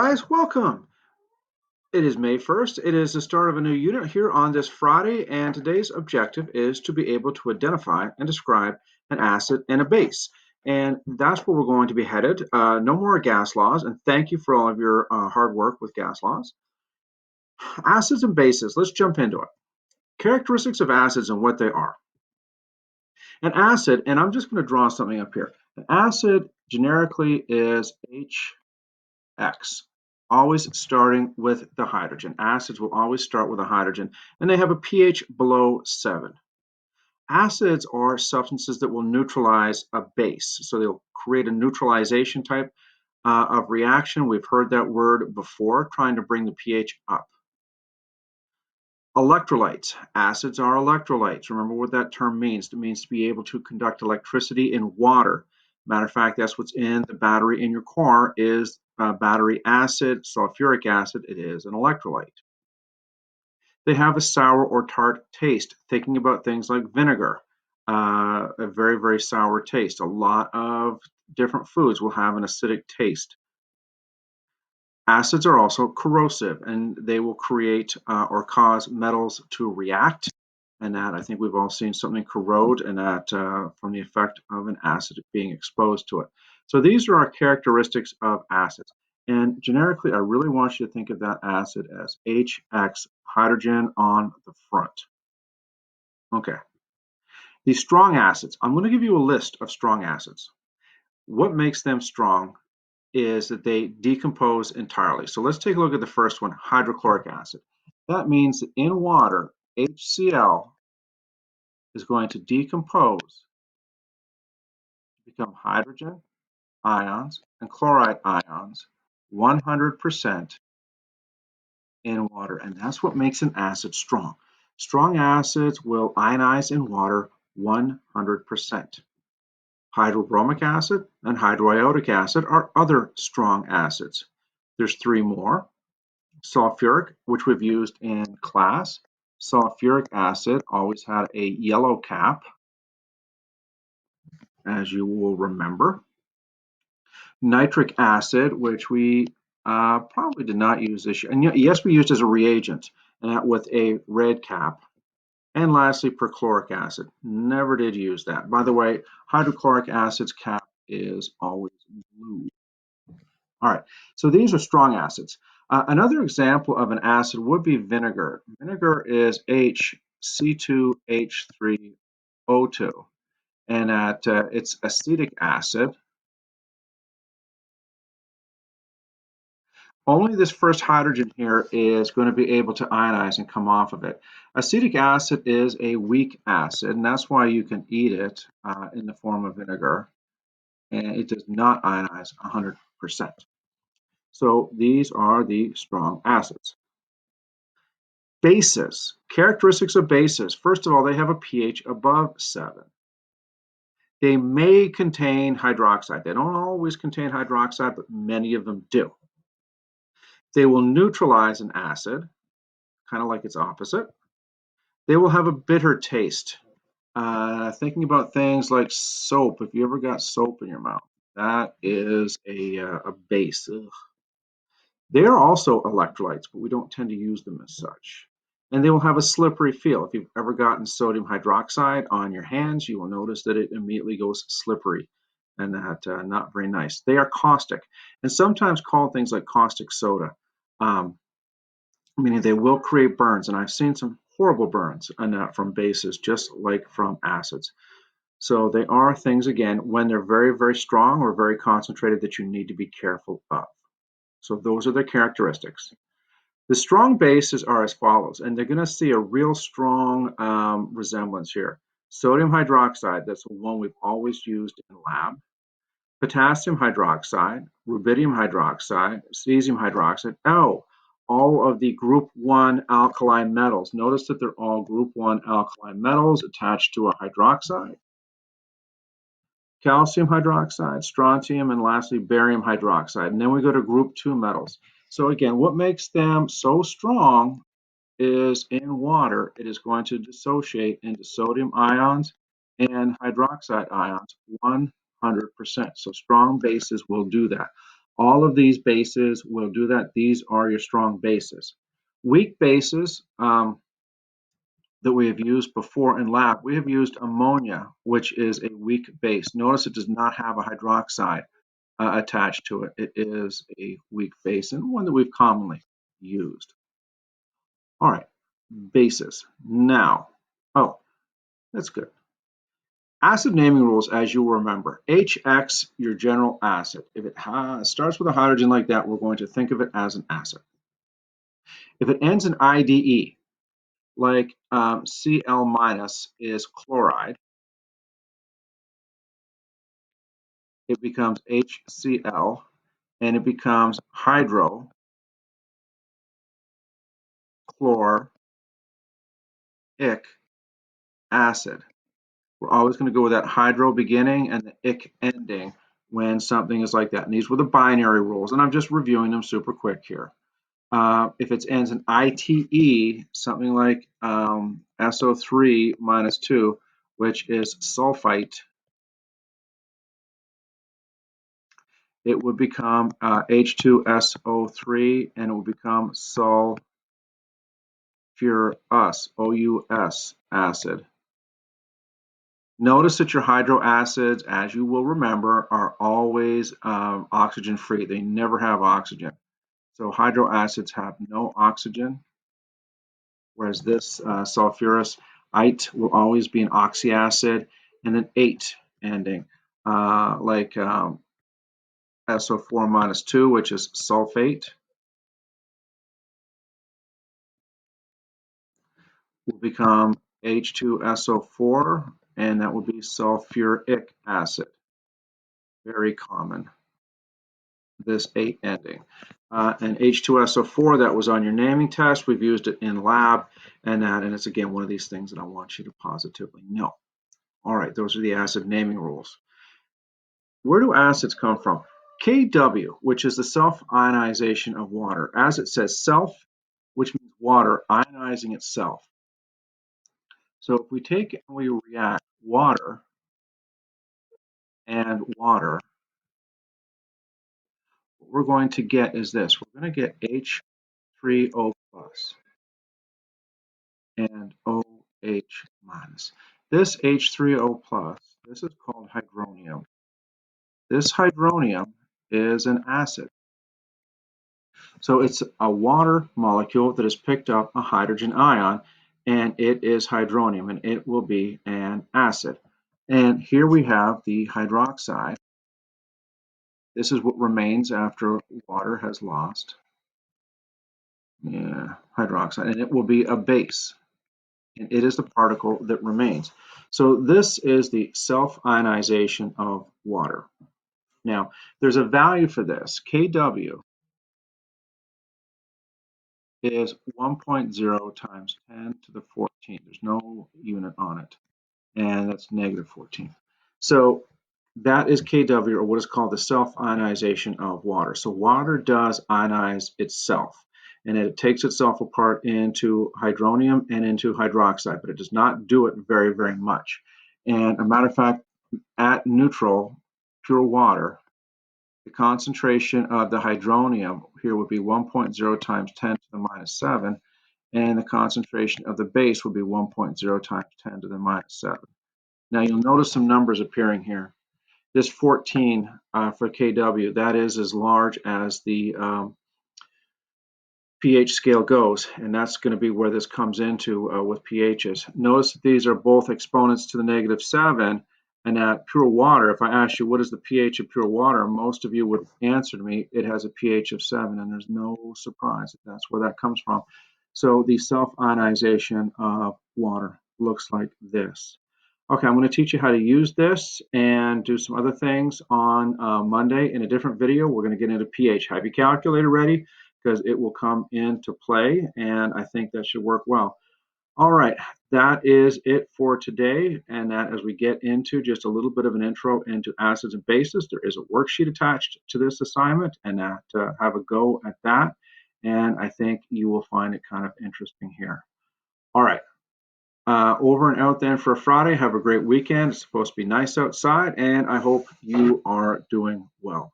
guys, welcome. It is May 1st. It is the start of a new unit here on this Friday, and today's objective is to be able to identify and describe an acid and a base. And that's where we're going to be headed. No more gas laws, and thank you for all of your hard work with gas laws. Acids and bases, let's jump into it. Characteristics of acids and what they are. An acid, and I'm just going to draw something up here. An acid generically is H always starting with the hydrogen. Acids will always start with a hydrogen, and they have a pH below 7. Acids are substances that will neutralize a base, so they'll create a neutralization type of reaction. We've heard that word before, trying to bring the pH up. Electrolytes. Acids are electrolytes. Remember what that term means. It means to be able to conduct electricity in water. Matter of fact, that's what's in the battery in your car is battery acid, sulfuric acid. It is an electrolyte. They have a sour or tart taste. Thinking about things like vinegar, a very, very sour taste. A lot of different foods will have an acidic taste. Acids are also corrosive, and they will create or cause metals to react. And that I think we've all seen something corrode, and that from the effect of an acid being exposed to it. So these are our characteristics of acids. And generically, I really want you to think of that acid as HX, hydrogen on the front. Okay. These strong acids, I'm going to give you a list of strong acids. What makes them strong is that they decompose entirely. So let's take a look at the first one, hydrochloric acid. That means that in water, HCl is going to decompose to become hydrogen ions and chloride ions 100% in water. And that's what makes an acid strong. Strong acids will ionize in water 100%. Hydrobromic acid and hydroiodic acid are other strong acids. There's 3 more. Sulfuric, which we've used in class. Sulfuric acid always had a yellow cap, as you will remember. Nitric acid, which we probably did not use this year. And yes, we used as a reagent with a red cap. And lastly, perchloric acid. Never did use that. By the way, hydrochloric acid's cap is always blue. All right, so these are strong acids. Another example of an acid would be vinegar. Vinegar is HC2H3O2, and it's acetic acid. Only this first hydrogen here is going to be able to ionize and come off of it. Acetic acid is a weak acid, and that's why you can eat it in the form of vinegar, and it does not ionize 100%. So these are the strong acids. Bases. Characteristics of bases. First of all, they have a pH above 7. They may contain hydroxide. They don't always contain hydroxide, but many of them do. They will neutralize an acid, kind of like its opposite. They will have a bitter taste. Thinking about things like soap. If you ever got soap in your mouth, that is a base. Ugh. They are also electrolytes, but we don't tend to use them as such. And they will have a slippery feel. If you've ever gotten sodium hydroxide on your hands, you will notice that it immediately goes slippery, and that not very nice. They are caustic, and sometimes called things like caustic soda, meaning they will create burns. And I've seen some horrible burns from bases, just like from acids. So they are things, again, when they're very, very strong or very concentrated, that you need to be careful of. So those are their characteristics. The strong bases are as follows, and they're going to see a real strong resemblance here. Sodium hydroxide, that's the one we've always used in lab. Potassium hydroxide, rubidium hydroxide, cesium hydroxide. Oh, all of the group 1 alkali metals. Notice that they're all group 1 alkali metals attached to a hydroxide. Calcium hydroxide, strontium, and lastly, barium hydroxide. And then we go to group 2 metals. So again, what makes them so strong is in water, it is going to dissociate into sodium ions and hydroxide ions 100%. So strong bases will do that. All of these bases will do that. These are your strong bases. Weak bases that we have used before in lab, we have used ammonia, which is a weak base. Notice it does not have a hydroxide attached to it. It is a weak base and one that we've commonly used. All right, bases. Now, oh, that's good. Acid naming rules, as you'll remember, HX, your general acid. If it starts with a hydrogen like that, we're going to think of it as an acid. If it ends in IDE, like Cl minus is chloride, it becomes HCl, and it becomes hydrochloric acid. We're always going to go with that hydro beginning and the ic ending when something is like that. And these were the binary rules, and I'm just reviewing them super quick here. If it ends in ITE, something like SO3 minus 2, which is sulfite, it would become H2SO3, and it would become sulfurous, OUS acid. Notice that your hydro acids, as you will remember, are always oxygen free. They never have oxygen. So hydro acids have no oxygen, whereas this sulfurous ite will always be an oxyacid, and then ate ending, like SO4 minus 2, which is sulfate, will become H2SO4, and that will be sulfuric acid. Very common, this 8 ending. And H2SO4, that was on your naming test. We've used it in lab, and it's again one of these things that I want you to positively know. All right, those are the acid naming rules. Where do acids come from? Kw, which is the self-ionization of water. As it says, self, which means water, ionizing itself. So if we take and we react water and water, what we're going to get is this. We're going to get H3O plus and OH minus. This H3O plus, this is called hydronium. This hydronium is an acid. So it's a water molecule that has picked up a hydrogen ion, and it is hydronium, and it will be an acid. And here we have the hydroxide. This is what remains after water has lost hydroxide, and it will be a base. And it is the particle that remains. So this is the self-ionization of water. Now, there's a value for this. Kw is 1.0 times 10 to the 14. There's no unit on it, and that's negative 14. So that is Kw, or what is called the self-ionization of water. So water does ionize itself, and it takes itself apart into hydronium and into hydroxide, but it does not do it very, very much. And a matter of fact, at neutral, pure water, the concentration of the hydronium here would be 1.0 times 10 to the minus 7, and the concentration of the base would be 1.0 times 10 to the minus 7. Now you'll notice some numbers appearing here. This 14 for Kw, that is as large as the pH scale goes, and that's going to be where this comes into with pHs. Notice that these are both exponents to the negative 7, and that pure water, if I asked you what is the pH of pure water, most of you would answer to me it has a pH of 7, and there's no surprise that that's where that comes from. So the self-ionization of water looks like this. Okay, I'm going to teach you how to use this and do some other things on Monday in a different video. We're going to get into pH. Have your calculator ready, because it will come into play, and I think that should work well. All right, that is it for today, and that as we get into just a little bit of an intro into acids and bases, there is a worksheet attached to this assignment, and that have a go at that, and I think you will find it kind of interesting here. All right. Over and out then for Friday. Have a great weekend. It's supposed to be nice outside, and I hope you are doing well.